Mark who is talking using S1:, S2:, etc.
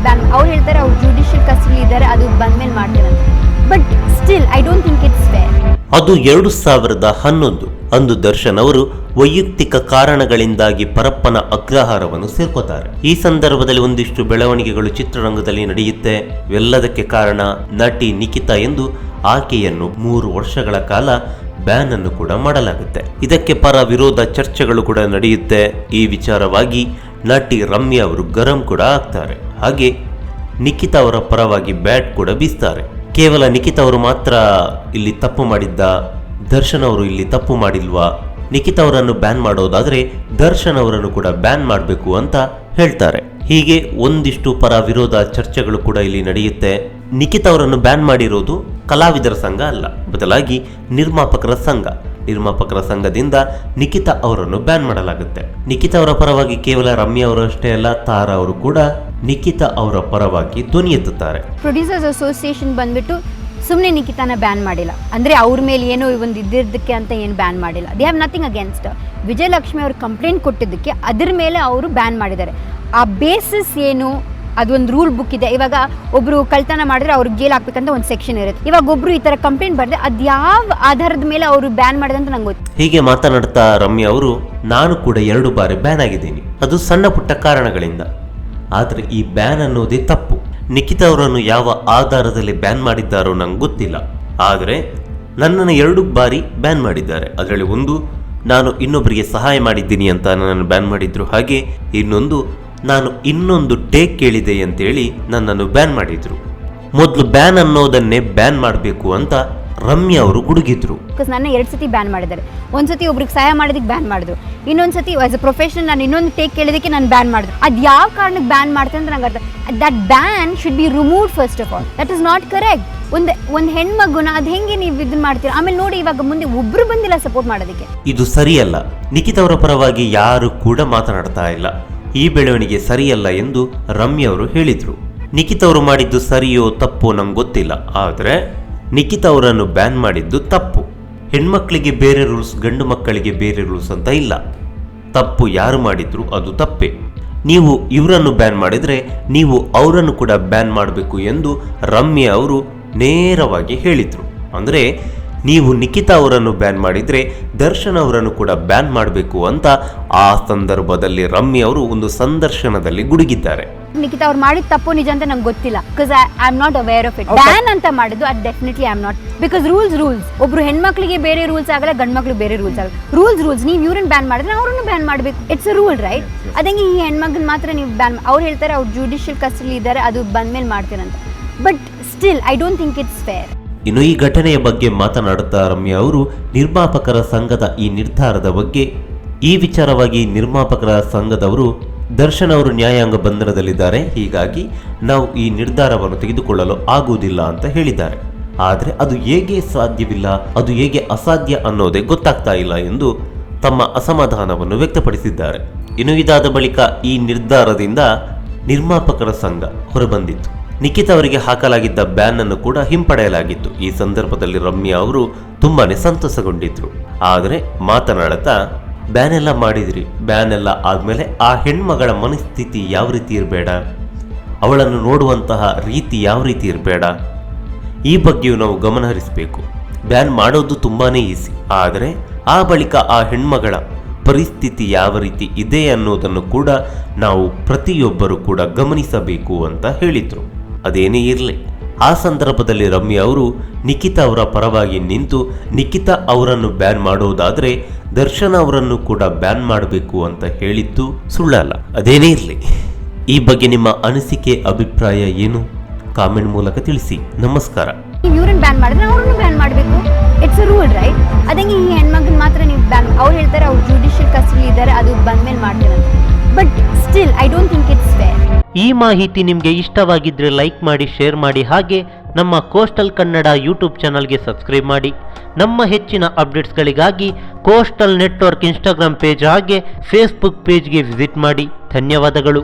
S1: Ban, ಅವ್ರು ಹೇಳ್ತಾರೆ ಅವ್ರು ಜುಡಿಷಿಯಲ್ ಕಸ್ಟಡಿ ಇದ್ದಾರೆ, ಅದು ಬಂದ್ಮೇಲೆ ಮಾಡ್ತಾರೆ ಅಂತ. But still I don't think it's fair.
S2: ಅದು 2011 ಅಂದು ದರ್ಶನ್ ಅವರು ವೈಯಕ್ತಿಕ ಕಾರಣಗಳಿಂದಾಗಿ ಪರಪ್ಪನ ಅಗ್ರಹಾರವನ್ನು ಸೇರ್ಕೋತಾರೆ. ಈ ಸಂದರ್ಭದಲ್ಲಿ ಒಂದಿಷ್ಟು ಬೆಳವಣಿಗೆಗಳು ಚಿತ್ರರಂಗದಲ್ಲಿ ನಡೆಯುತ್ತೆ. ಇವೆಲ್ಲದಕ್ಕೆ ಕಾರಣ ನಟಿ ನಿಖಿತಾ ಎಂದು ಆಕೆಯನ್ನು 3 ವರ್ಷಗಳ ಕಾಲ ಬ್ಯಾನ್ ಅನ್ನು ಕೂಡ ಮಾಡಲಾಗುತ್ತೆ. ಇದಕ್ಕೆ ಪರ ವಿರೋಧ ಚರ್ಚೆಗಳು ಕೂಡ ನಡೆಯುತ್ತೆ. ಈ ವಿಚಾರವಾಗಿ ನಟಿ ರಮ್ಯಾ ಅವರು ಗರಂ ಕೂಡ ಆಗ್ತಾರೆ. ಹಾಗೆ ನಿಖಿತಾ ಅವರ ಪರವಾಗಿ ಬ್ಯಾಟ್ ಕೂಡ ಬೀಸ್ತಾರೆ. ಕೇವಲ ನಿಖಿತಾ ಅವರು ಮಾತ್ರ ಇಲ್ಲಿ ತಪ್ಪು ಮಾಡಿದ್ದ, ದರ್ಶನ್ ಅವರು ಇಲ್ಲಿ ತಪ್ಪು ಮಾಡಿಲ್ವಾ, ನಿಖಿತಾ ಅವರನ್ನು ಬ್ಯಾನ್ ಮಾಡೋದಾದ್ರೆ ದರ್ಶನ್ ಅವರನ್ನು ಕೂಡ ಬ್ಯಾನ್ ಮಾಡಬೇಕು ಅಂತ ಹೇಳ್ತಾರೆ. ಹೀಗೆ ಒಂದಿಷ್ಟು ಪರ ವಿರೋಧ ಚರ್ಚೆಗಳು ಕೂಡ ಇಲ್ಲಿ ನಡೆಯುತ್ತೆ. ನಿಖಿತಾ ಅವರನ್ನು ಬ್ಯಾನ್ ಮಾಡಿರೋದು ಕಲಾವಿದರ ಸಂಘ ಅಲ್ಲ, ಬದಲಾಗಿ ನಿರ್ಮಾಪಕರ ಸಂಘ. ನಿರ್ಮಾಪಕರ ಸಂಘದಿಂದ ನಿಖಿತಾ ಅವರನ್ನು ಬ್ಯಾನ್ ಮಾಡಲಾಗುತ್ತೆ. ನಿಖಿತಾ ಅವರ ಪರವಾಗಿ ಕೇವಲ ರಮ್ಯಾ ಅವರು ಅಷ್ಟೇ ಅಲ್ಲ, ತಾರಾ ಅವರು ಕೂಡ ನಿಖಿತಾ ಅವರ ಪರವಾಗಿ ಧ್ವನಿ ಎತ್ತುತ್ತಾರೆ.
S1: ಪ್ರೊಡ್ಯೂಸರ್ಸ್ ಅಸೋಸಿಯೇಷನ್ ಬಂದ್ಬಿಟ್ಟು ಸುಮ್ಮನೆ ನಿಖಿತಾನ ಬ್ಯಾನ್ ಮಾಡಿಲ್ಲ, ಅಂದರೆ ಅವ್ರ ಮೇಲೆ ಏನೋ ಒಂದು ಇದ್ದಿದ್ದಕ್ಕೆ ಅಂತ ಏನು ಬ್ಯಾನ್ ಮಾಡಿಲ್ಲ. They have nothing against. Vijayalakshmi ಅವರು ಕಂಪ್ಲೇಂಟ್ ಕೊಟ್ಟಿದ್ದಕ್ಕೆ ಅದ್ರ ಮೇಲೆ ಅವರು ಬ್ಯಾನ್ ಮಾಡಿದ್ದಾರೆ. ಆ ಬೇಸಿಸ್ ಏನು, ಅದೊಂದು ರೂಲ್ ಬುಕ್ ಇದೆ. ಇವಾಗ ಒಬ್ರು ಕಳ್ತನ ಮಾಡಿದ್ರೆ ಅವ್ರಿಗೆ ಜೈಲ್ ಹಾಕ್ಬೇಕಂತ ಒಂದು ಸೆಕ್ಷನ್ ಇರುತ್ತೆ. ಇವಾಗ ಒಬ್ರು ಈ ತರ ಕಂಪ್ಲೇಂಟ್ ಬರೆದ್ರೆ ಅದು ಯಾವ ಆಧಾರದ ಮೇಲೆ ಅವರು ಬ್ಯಾನ್ ಮಾಡಿದಂತ ನಂಗೆ ಗೊತ್ತು.
S2: ಹೀಗೆ ಮಾತನಾಡ್ತಾ ರಮ್ಯಾ ಅವರು, ನಾನು ಕೂಡ 2 ಬಾರಿ ಬ್ಯಾನ್ ಆಗಿದ್ದೀನಿ, ಅದು ಸಣ್ಣ ಪುಟ್ಟ ಕಾರಣಗಳಿಂದ. ಆದರೆ ಈ ಬ್ಯಾನ್ ಅನ್ನೋದೇ ತಪ್ಪು. ನಿಖಿತಾ ಅವರನ್ನು ಯಾವ ಆಧಾರದಲ್ಲಿ ಬ್ಯಾನ್ ಮಾಡಿದ್ದಾರೋ ನಂಗೆ ಗೊತ್ತಿಲ್ಲ, ಆದರೆ ನನ್ನನ್ನು 2 ಬಾರಿ ಬ್ಯಾನ್ ಮಾಡಿದ್ದಾರೆ. ಅದರಲ್ಲಿ ಒಂದು, ನಾನು ಇನ್ನೊಬ್ಬರಿಗೆ ಸಹಾಯ ಮಾಡಿದ್ದೀನಿ ಅಂತ ನನ್ನನ್ನು ಬ್ಯಾನ್ ಮಾಡಿದ್ರು. ಹಾಗೆ ಇನ್ನೊಂದು, ನಾನು ಇನ್ನೊಂದು ಟೇಕ್ ಕೇಳಿದೆ ಅಂತೇಳಿ ನನ್ನನ್ನು ಬ್ಯಾನ್ ಮಾಡಿದ್ರು. ಮೊದಲು ಬ್ಯಾನ್ ಅನ್ನೋದನ್ನೇ ಬ್ಯಾನ್ ಮಾಡಬೇಕು ಅಂತ ರಮ್ಯಾ ಅವರು ಗುಡುಗಿದ್ರು.
S1: ನನ್ನ 2 ಸತಿ ಬ್ಯಾನ್ ಮಾಡಿದ್ದಾರೆ. ಒಂದ್ಸತಿ ಒಬ್ರಿಗೆ ಸಹಾಯ ಮಾಡೋದಕ್ಕೆ ಬ್ಯಾನ್ ಮಾಡಿದ್ರು, ಇನ್ನೊಂದ್ಸತಿ ಆಸ್ ಅ ಪ್ರೊಫೆಷನಲ್ ನಾನು ಇನ್ನೊಂದು ಟೇಕ್ ಕೇಳಿದಕ್ಕೆ ನಾನು ಬ್ಯಾನ್ ಮಾಡಿದ್ರು. ಅದು ಯಾವ ಕಾರಣಕ್ಕೆ ಬ್ಯಾನ್ ಮಾಡ್ತಾರೆ ಅಂತ ನಂಗೆ ಅರ್ಥ. That ban should be removed first of all. That is not correct. ಒಂದು ಹೆಣ್ಮಗುನ ಅದು ಹೆಂಗೆ ನೀವು ಇದನ್ನ ಮಾಡ್ತೀರಾ? ಆಮೇಲೆ ನೋಡಿ, ಇವಾಗ ಮುಂದೆ ಒಬ್ರು ಬಂದಿಲ್ಲ ಸಪೋರ್ಟ್ ಮಾಡೋದಕ್ಕೆ.
S2: ಇದು ಸರಿಯಲ್ಲ. ನಿಖಿತಾ ಅವರ ಪರವಾಗಿ ಯಾರು ಕೂಡ ಮಾತನಾಡ್ತಾ ಇಲ್ಲ. ಈ ಬೆಳವಣಿಗೆ ಸರಿಯಲ್ಲ ಎಂದು ರಮ್ಯಾ ಅವರು ಹೇಳಿದ್ರು. ನಿಖಿತಾ ಅವರು ಮಾಡಿದ್ದು ಸರಿಯೋ ತಪ್ಪೋ ನಂಗೆ ಗೊತ್ತಿಲ್ಲ, ಆದರೆ ನಿಖಿತಾ ಅವರನ್ನು ಬ್ಯಾನ್ ಮಾಡಿದ್ದು ತಪ್ಪು. ಹೆಣ್ಮಕ್ಳಿಗೆ ಬೇರೆ ರೂಲ್ಸ್, ಗಂಡು ಮಕ್ಕಳಿಗೆ ಬೇರೆ ರೂಲ್ಸ್ ಅಂತ ಇಲ್ಲ. ತಪ್ಪು ಯಾರು ಮಾಡಿದ್ರು ಅದು ತಪ್ಪೇ. ನೀವು ಇವರನ್ನು ಬ್ಯಾನ್ ಮಾಡಿದರೆ ನೀವು ಅವರನ್ನು ಕೂಡ ಬ್ಯಾನ್ ಮಾಡಬೇಕು ಎಂದು ರಮ್ಯಾ ಅವರು ನೇರವಾಗಿ ಹೇಳಿದ್ರು. ಅಂದರೆ ನೀವು ನಿಖಿತಾ ಅವರನ್ನು ಬ್ಯಾನ್ ಮಾಡಿದರೆ ದರ್ಶನ್ ಅವರನ್ನು ಕೂಡ ಬ್ಯಾನ್ ಮಾಡಬೇಕು ಅಂತ ಆ ಸಂದರ್ಭದಲ್ಲಿ ರಮ್ಯಾ ಅವರು ಒಂದು ಸಂದರ್ಶನದಲ್ಲಿ ಗುಡುಗಿದ್ದಾರೆ.
S1: ನಿಖಿತಾ ಅವ್ರು ಮಾಡಿದ ತಪ್ಪು ನಿಜ ಅಂತ ನಂಗೆ ಗೊತ್ತಿಲ್ಲ, because I am not aware of it. Ban ಅಂತ ಮಾಡಿದ್ದು ಅದು definitely I am not, because rules ಒಬ್ರು ಹೆಣ್ಮಕ್ಳಿಗೆ ಬೇರೆ ರೂಲ್ಸ್ ಆಗಲ್ಲ, ಗಂಡು ಮಕ್ಳಿಗೆ ಬೇರೆ ರೂಲ್ಸ್ ಆಗಲ್ಲ. ರೂಲ್ಸ್ ನೀವು ಇವ್ರನ್ನ ಬ್ಯಾನ್ ಮಾಡಿದ್ರೆ ಅವ್ರನ್ನು ಬ್ಯಾನ್ ಮಾಡಬೇಕು. It's a rule, right? ಅದಂಗೆ ಈ ಹೆಣ್ಮಗನ್ ಮಾತ್ರ ನೀವು ಬ್ಯಾನ್, ಅವ್ರು ಹೇಳ್ತಾರೆ ಅವ್ರು ಜುಡಿಷಿಯಲ್ ಕಸ್ಟಡಿ ಇದ್ದಾರೆ, ಅದು ಬಂದ್ಮೇಲೆ ಮಾಡ್ತೀರಂತ. But still I don't think it's fair.
S2: ಇನ್ನು ಈ ಘಟನೆಯ ಬಗ್ಗೆ ಮಾತನಾಡುತ್ತಾ ರಮ್ಯಾ ಅವರು ನಿರ್ಮಾಪಕರ ಸಂಘದ ಈ ನಿರ್ಧಾರದ ಬಗ್ಗೆ, ಈ ವಿಚಾರವಾಗಿ ನಿರ್ಮಾಪಕರ ಸಂಘದವರು ದರ್ಶನ್ ಅವರು ನ್ಯಾಯಾಂಗ ಬಂಧನದಲ್ಲಿದ್ದಾರೆ, ಹೀಗಾಗಿ ನಾವು ಈ ನಿರ್ಧಾರವನ್ನು ತೆಗೆದುಕೊಳ್ಳಲು ಆಗುವುದಿಲ್ಲ ಅಂತ ಹೇಳಿದ್ದಾರೆ. ಆದರೆ ಅದು ಹೇಗೆ ಸಾಧ್ಯವಿಲ್ಲ, ಅದು ಹೇಗೆ ಅಸಾಧ್ಯ ಅನ್ನೋದೇ ಗೊತ್ತಾಗ್ತಾ ಇಲ್ಲ ಎಂದು ತಮ್ಮ ಅಸಮಾಧಾನವನ್ನು ವ್ಯಕ್ತಪಡಿಸಿದ್ದಾರೆ. ಇನ್ನು ಇದಾದ ಬಳಿಕ ಈ ನಿರ್ಧಾರದಿಂದ ನಿರ್ಮಾಪಕರ ಸಂಘ ಹೊರಬಂದಿತ್ತು. ನಿಖಿತಾ ಅವರಿಗೆ ಹಾಕಲಾಗಿದ್ದ ಬ್ಯಾನ್ ಅನ್ನು ಕೂಡ ಹಿಂಪಡೆಯಲಾಗಿತ್ತು. ಈ ಸಂದರ್ಭದಲ್ಲಿ ರಮ್ಯಾ ಅವರು ತುಂಬಾನೇ ಸಂತಸಗೊಂಡಿದ್ರು. ಆದರೆ ಮಾತನಾಡುತ್ತಾ, ಬ್ಯಾನ್ ಎಲ್ಲ ಮಾಡಿದ್ರಿ, ಬ್ಯಾನ್ ಎಲ್ಲ ಆದ್ಮೇಲೆ ಆ ಹೆಣ್ಮಗಳ ಮನಸ್ಥಿತಿ ಯಾವ ರೀತಿ ಇರಬೇಡ, ಅವಳನ್ನು ನೋಡುವಂತಹ ರೀತಿ ಯಾವ ರೀತಿ ಇರಬೇಡ, ಈ ಬಗ್ಗೆಯೂ ನಾವು ಗಮನ ಹರಿಸಬೇಕು. ಬ್ಯಾನ್ ಮಾಡೋದು ತುಂಬಾನೇ ಈಸಿ, ಆದರೆ ಆ ಬಳಿಕ ಆ ಹೆಣ್ಮಗಳ ಪರಿಸ್ಥಿತಿ ಯಾವ ರೀತಿ ಇದೆ ಅನ್ನೋದನ್ನು ಕೂಡ ನಾವು ಪ್ರತಿಯೊಬ್ಬರು ಕೂಡ ಗಮನಿಸಬೇಕು ಅಂತ ಹೇಳಿದ್ರು. ಅದೇನೇ ಇರಲಿ, ಆ ಸಂದರ್ಭದಲ್ಲಿ ರಮ್ಯಾ ಅವರು ನಿಖಿತಾ ಅವರ ಪರವಾಗಿ ನಿಂತು ನಿಖಿತಾ ಅವರನ್ನು ಬ್ಯಾನ್ ಮಾಡೋದಾದರೆ ದರ್ಶನ್ ಅವರನ್ನು ಕೂಡ ಬ್ಯಾನ್ ಮಾಡಬೇಕು ಅಂತ ಹೇಳಿದ್ದು ಸುಳ್ಳಲ್ಲ. ಅದೇನೇ ಇರಲಿ, ಈ ಬಗ್ಗೆ ನಿಮ್ಮ ಅನಿಸಿಕೆ, ಅಭಿಪ್ರಾಯ ಏನು? ಕಾಮೆಂಟ್ ಮೂಲಕ ತಿಳಿಸಿ. ನಮಸ್ಕಾರ.
S1: ಇವ್ರನ್ನ ಬ್ಯಾನ್ ಮಾಡಿದ್ರೆ ಅವ್ರನ್ನು ಬ್ಯಾನ್ ಮಾಡಬೇಕು. It's a rule, right? ಅದಂಗೆ ಈ ಹೆಣ್ಮಗನ್ ಮಾತ್ರ ನೀವು ಬ್ಯಾನ್, ಅವ್ರು ಹೇಳ್ತಾರೆ ಅವ್ರು ಜುಡಿಷಿಯಲ್ ಕಸ್ಟಡಿ ಇದ್ದಾರೆ, ಅದು ಬಂದ್ಮೇಲೆ ಮಾಡ್ತೀರಂತ. But still I don't think it's fair.
S2: ಈ ಮಾಹಿತಿ ನಿಮಗೆ ಇಷ್ಟವಾಗಿದ್ರೆ ಲೈಕ್ ಮಾಡಿ, ಶೇರ್ ಮಾಡಿ. ಹಾಗೆ ನಮ್ಮ ಕೋಸ್ಟಲ್ ಕನ್ನಡ ಯೂಟ್ಯೂಬ್ ಚಾನಲ್ಗೆ ಸಬ್ಸ್ಕ್ರೈಬ್ ಮಾಡಿ. ನಮ್ಮ ಹೆಚ್ಚಿನ ಅಪ್ಡೇಟ್ಸ್ಗಳಿಗಾಗಿ ಕೋಸ್ಟಲ್ ನೆಟ್ವರ್ಕ್ ಇನ್ಸ್ಟಾಗ್ರಾಮ್ ಪೇಜ್ ಹಾಗೆ ಫೇಸ್ಬುಕ್ ಪೇಜ್ಗೆ ವಿಸಿಟ್ ಮಾಡಿ. ಧನ್ಯವಾದಗಳು.